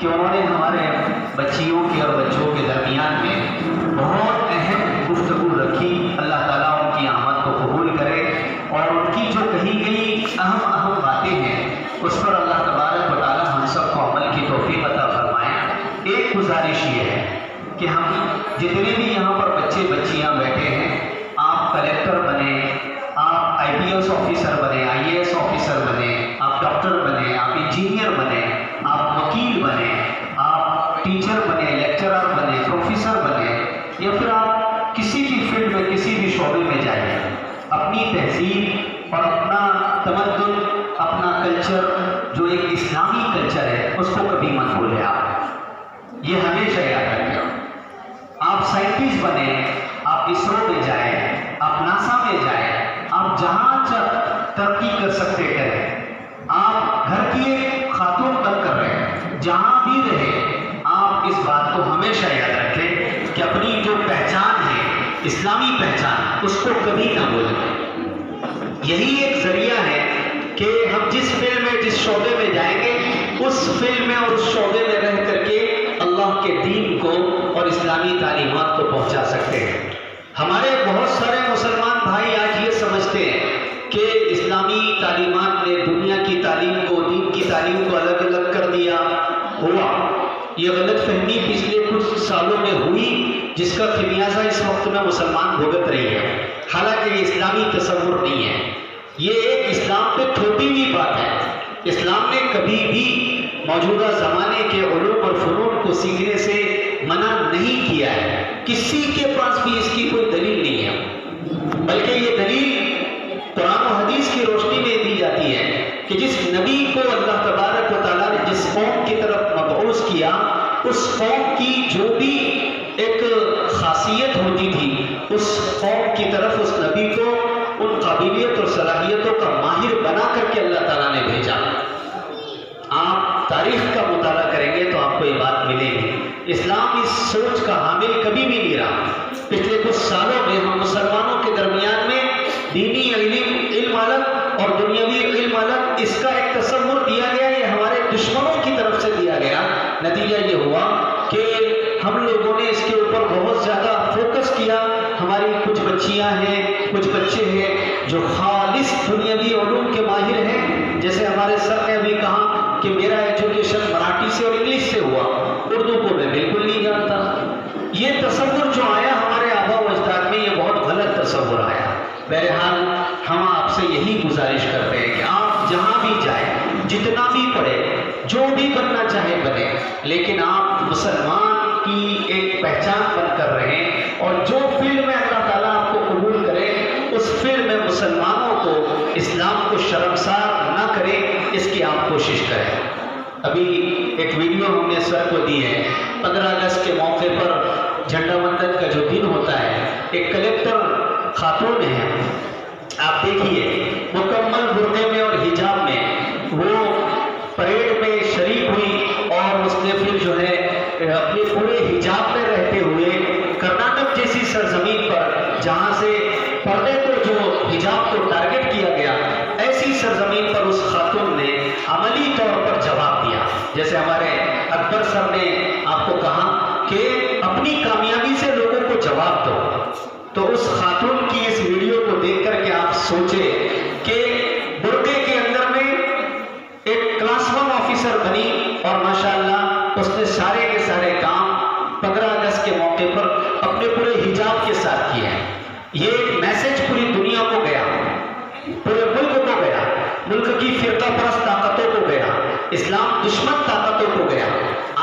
کہ انہوں نے ہمارے بچیوں کے اور بچوں کے درمیان میں بہت اہم گفتگو رکھی. اللہ تعالیٰ ان کی آمد کو قبول کرے اور ان کی جو کہی گئی اہم باتیں ہیں اس پر اللہ تبارک و تعالیٰ ہم سب کو عمل کی توفیق عطا فرمائے. ایک گزارش یہ ہے کہ ہم جتنے بھی یہاں پر بچے بچیاں بیٹھے ہیں، آپ کلیکٹر بنے، آپ IPS آفیسر بنے، IAS آفیسر بنے، آپ ڈاکٹر بنے، آپ انجینئر بنے، آپ وکیل بنے، آپ ٹیچر بنے، لیکچرر بنے، پروفیسر بنے، یا پھر آپ کسی بھی فیلڈ میں کسی بھی شعبے میں جائیں، اپنی تہذیب اور اپنا تمدن، اپنا کلچر جو ایک اسلامی کلچر ہے اس کو کبھی مت بھولیں. آپ یہ ہمیشہ یاد رکھیں. آپ سائنٹسٹ بنے، آپ اسرو میں جائیں، آپ ناسا میں جائیں، آپ جہاں ترقی کر سکتے کریں. آپ گھر کی ایک خاتون بن کر رہیں، جہاں بھی رہیں، آپ اس بات کو ہمیشہ یاد رکھیں کہ اپنی جو پہچان ہے، اسلامی پہچان، اس کو کبھی نہ بھولیں. یہی ایک ذریعہ ہے کہ ہم جس فیلڈ میں جس شعبے میں جائیں گے، اس فیلڈ میں اور اس شعبے میں رہ کر کے اللہ کے دین کو اور اسلامی تعلیمات کو پہنچا سکتے ہیں. ہمارے بہت سارے مسلمان بھائی آج یہ سمجھتے ہیں کہ اسلامی تعلیمات نے دنیا کی تعلیم کو، دین کی تعلیم کو الگ الگ کر دیا. ہوا یہ غلط فہمی پچھلے کچھ سالوں میں ہوئی، جس کا خمیازہ اس وقت میں مسلمان بھگت رہی ہے. حالانکہ یہ اسلامی تصور نہیں ہے، یہ ایک اسلام پہ تھوپی ہوئی بات ہے. اسلام نے کبھی بھی موجودہ زمانے کے علوم اور فنون کو سیکھنے سے منع نہیں کیا ہے. کسی کے پاس بھی اس کی کوئی دلیل نہیں ہے، بلکہ یہ دلیل قرآن و حدیث کی روشنی میں دی جاتی ہے کہ جس نبی کو اللہ تبارک و تعالیٰ نے جس قوم کی طرف مبعوث کیا، اس قوم کی جو بھی ایک خاصیت ہوتی تھی، اس قوم کی طرف اس نبی کو ان قابلیت اور صلاحیتوں کا ماہر بنا کر کے اللہ تعالیٰ نے بھیجا. آپ تاریخ کا مطالعہ کریں گے تو آپ کو یہ بات ملے گی. اسلام اس سوچ کا حامل کبھی بھی نہیں رہا. پچھلے کچھ سالوں میں ہم مسلمانوں کے درمیان میں دینی علم الگ اور دنیاوی علم الگ، اس کا ایک تصور دیا گیا. یہ ہمارے دشمنوں کی طرف سے دیا گیا. نتیجہ یہ ہوا کہ ہم لوگوں نے اس کے اوپر بہت زیادہ فوکس کیا. ہماری کچھ بچیاں ہیں، کچھ بچے ہیں جو خالص دنیاوی علوم کے ماہر ہیں. جیسے ہمارے سر نے ابھی کہا کہ میرا ایجوکیشن مراٹھی سے اور انگلش سے ہوا، اردو کو میں بالکل نہیں جانتا. یہ تصور جو آیا ہمارے آبا و اجداد میں، یہ بہت غلط تصور آیا. بہرحال ہم آپ سے یہی گزارش کرتے ہیں کہ آپ جہاں بھی جائیں، جتنا بھی پڑھیں، جو بھی بننا چاہے بنے، لیکن آپ مسلمان کی ایک پہچان بن کر رہیں، اور جو فیلڈ میں اللہ تعالیٰ آپ کو قبول کرے اس فیلڈ میں مسلمانوں کو، اسلام کو شرمسار نہ کرے، اس کی آپ کوشش کریں. ابھی ایک ویڈیو ہم نے سر کو دی ہے. 15 اگست کے موقع پر جھنڈا وندن کا جو دن ہوتا ہے، ایک کلیکٹر خاتون ہے، آپ دیکھیے مکمل برقعے میں اور حجاب میں وہ پریڈ میں شریک ہوئی، اور اس نے پھر جو ہے اپنے پورے حجاب میں رہتے ہوئے کرناٹک جیسی سرزمین پر، جہاں سے پردے کو جو حجاب کو ٹارگٹ کیا گیا، ایسی سرزمین پر اس خاتون نے عملی طور پر جواب دیا. جیسے ہمارے اکبر سر نے آپ کو کہا کہ اپنی کامیابی سے لوگوں کو جواب دو، تو اس خاتون کی اس ویڈیو کو دیکھ کر کے آپ سوچے کہ برقعے کے اندر میں ایک کلاس 1 آفیسر بنی، اور ماشاءاللہ اس نے سارے کے سارے کام 15 اگست کے موقع پر اپنے پورے حجاب کے ساتھ کیے ہیں. یہ ایک میسج پوری دنیا کو گیا، پورے ملک کو گیا، ملک کی فرقہ پرست طاقتوں کو گیا، اسلام دشمن طاقتوں کو گیا.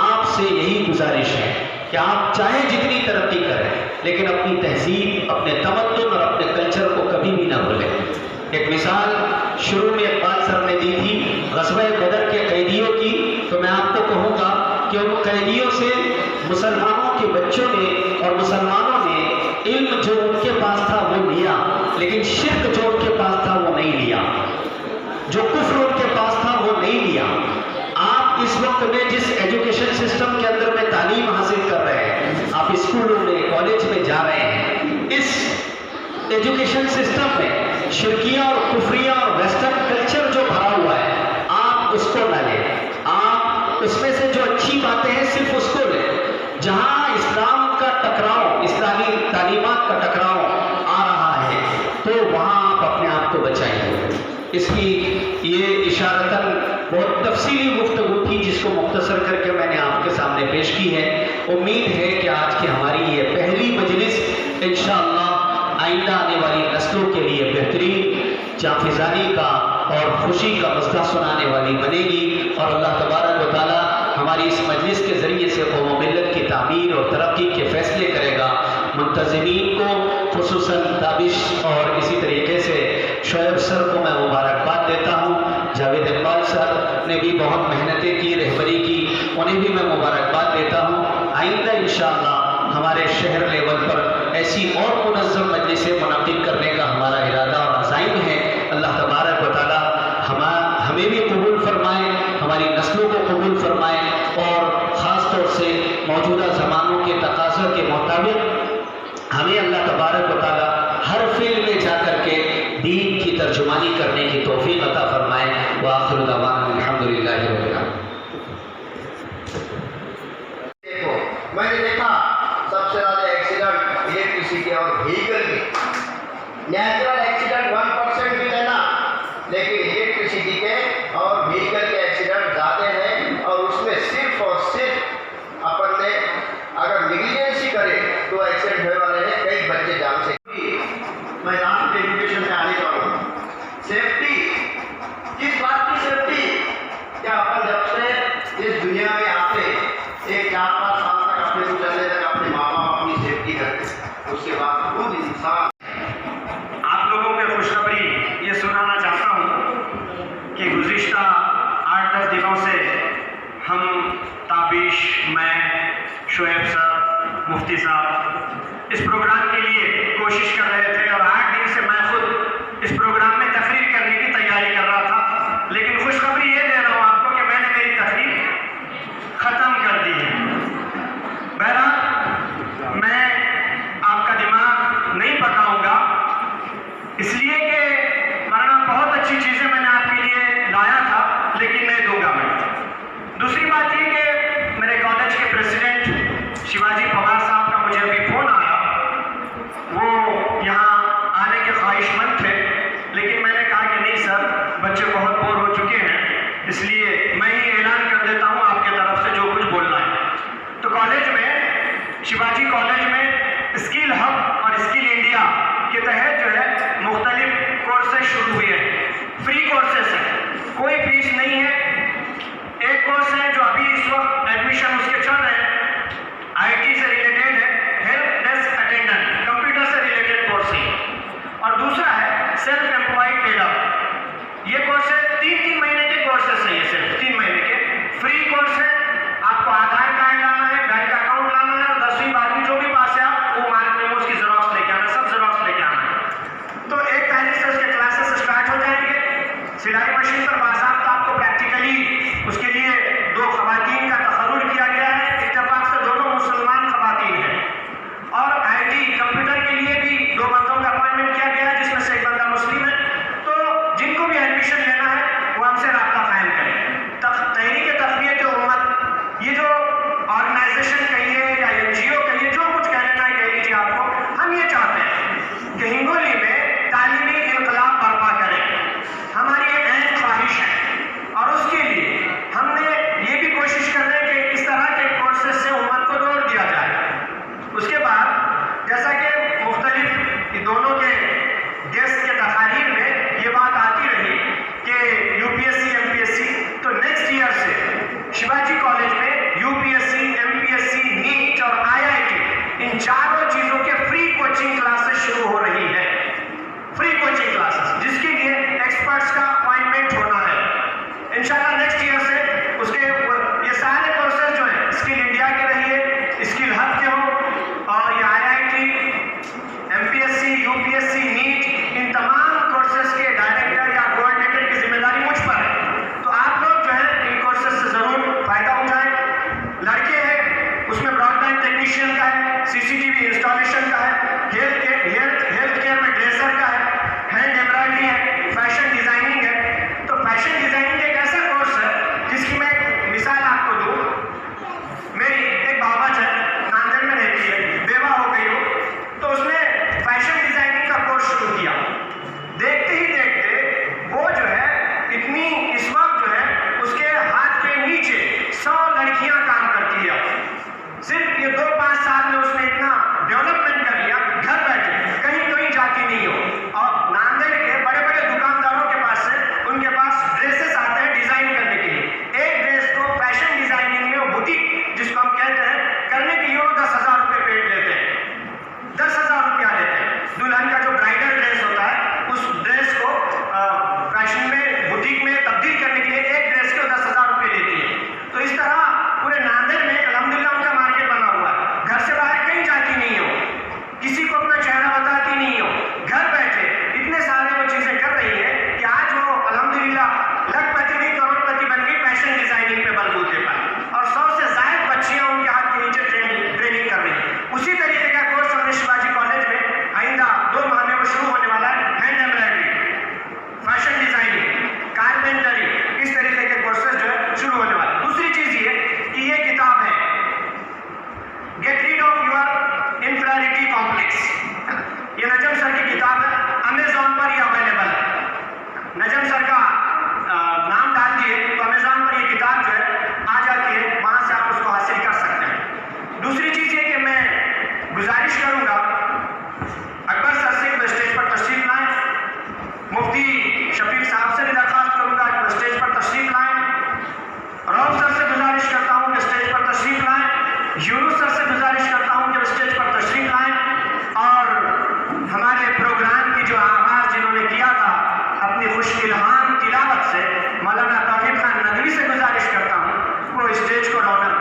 آپ سے یہی گزارش ہے کہ آپ چاہے جتنی ترقی کریں، لیکن اپنی تہذیب، اپنے تمدن اور اپنے کلچر کو کبھی بھی نہ بھولیں. ایک مثال شروع میں اقبال سر نے دی تھی غزوہ بدر کے قیدیوں کی، تو میں آپ کو کہوں گا کہ ان قیدیوں سے مسلمانوں کے بچوں نے اور مسلمانوں نے علم جو ان کے پاس تھا وہ لیا، لیکن شرک جو ان کے پاس تھا وہ نہیں لیا، جو کفر ان کے پاس تھا وہ نہیں لیا. آپ اس وقت میں جس ایجوکیشن سسٹم کے اندر میں تعلیم حاصل کر رہے ہیں، آپ اسکولوں میں، کالج میں جا رہے ہیں، اس ایجوکیشن سسٹم میں شرکیہ اور کفریہ اور ویسٹرن کلچر جو بھرا ہوا ہے، آپ اس کو نہ لیں. آپ اس میں سے جو اچھی بات جہاں اسلام کا ٹکراؤ، اسلامی تعلیمات کا ٹکراؤ آ رہا ہے تو وہاں آپ اپنے آپ کو بچائیں۔ اس کی یہ اشارتاً بہت تفصیلی گفتگو تھی جس کو مختصر کر کے میں نے آپ کے سامنے پیش کی ہے۔ امید ہے کہ آج کی ہماری یہ پہلی مجلس انشاءاللہ آئندہ آنے والی نسلوں کے لیے بہترین جانفزانی کا اور خوشی کا مسئلہ سنانے والی بنے گی، اور اللہ تبارک و تعالی ہماری اس مجلس کے ذریعے سے قوم و ملت کی تعمیر اور ترقی کے فیصلے کرے گا۔ منتظمین کو خصوصاً تابش اور اسی طریقے سے شعیب سر کو میں مبارکباد دیتا ہوں۔ جاوید اقبال سر نے بھی بہت محنتیں کی، رہبری کی، انہیں بھی میں مبارکباد دیتا ہوں۔ آئندہ انشاءاللہ ہمارے شہر لیول پر ایسی اور منظم مجلسیں منعقد کرنے کا ہمارا ارادہ اور عزائم ہے۔ اللہ تبارک و تعالی ہمیں بھی قبول فرمائے، ہماری نسلوں کو قبول فرمائے، اور خاص طور سے موجودہ زمانوں کے تقاضا کے مطابق ہمیں اللہ تبارک و تعالی ہر فیلڈ میں جا کر کے دین کی ترجمانی کرنے کی توفیق عطا فرمائے۔ وآخر دعوانا الحمدللہ رب العالمین۔ میں نے دیکھا سب سے زیادہ ایکسیڈنٹ الیکٹریسٹی اور وہیکل کے، نیچرل ایکسیڈنٹ 1% بھی ہے نا، لیکن الیکٹریسٹی کے اور وہیکل کے ایکسیڈنٹ زیادہ ہیں، اور اس میں صرف اور صرف اپن نے اگر نیگلیجنسی کرے تو ایکسیڈنٹ ہونے والے ہیں، کئی بچے جان سے۔ میں لاسٹ ایجوکیشن میں آنے والا ہوں۔ سیفٹی، کس بات کی سیفٹی؟ کیا اپن جب سے اس دنیا میں آتے ایک 4-5 سال تک اپنے گزرنے تک اپنے ماں باپ اپنی سیفٹی کرتے، اس کے بعد خود انسان۔ آپ لوگوں کو خوشخبری یہ سنانا چاہتا ہوں کہ گزشتہ 8-10 دنوں سے ہم تابش، میں، شعیب صاحب، مفتی صاحب اس پروگرام کے لیے کوشش کر رہے تھے، اور 8 دن سے میں خود اس پروگرام میں تقریر کرنے کی تیاری کر رہا تھا، لیکن خوشخبری یہ دے رہا ہوں آپ کو کہ میں نے میری تقریر ختم کر دی ہے۔ بہرحال میں آپ کا دماغ نہیں پکاؤں گا، اس لیے کہ ورنہ بہت اچھی چیزیں میں نے آپ کے لیے لایا تھا، لیکن نہیں دوں گا میں۔ دوسری بات یہ کہ میرے کالج کے پریزیڈنٹ شیواجی پوار صاحب کا مجھے ابھی فون آیا، وہ یہاں آنے کے خواہش مند تھے، لیکن میں نے کہا کہ نہیں سر، بچے بہت بور ہو چکے ہیں، اس لیے میں ہی اعلان کر دیتا ہوں آپ کی طرف سے جو کچھ بولنا ہے۔ تو کالج میں، شیواجی کالج میں اسکل ہب اور اسکل انڈیا کے تحت جو ہے مختلف کورسز شروع ہوئے ہیں، فری کورسز ہیں، کوئی فیس نہیں ہے۔ ایک کورس ہے جو ابھی اس وقت ایڈمیشن اس کے چل رہے ہیں، آئی ٹی سے ریلیٹڈ ہے، ہیلپ ڈیسک اٹینڈنٹ، کمپیوٹر سے ریلیٹڈ کورس ہے، اور دوسرا ہے سیلف امپلائڈ ٹیلر۔ یہ کورسز 3 مہینے کے کورسز ہیں، یہ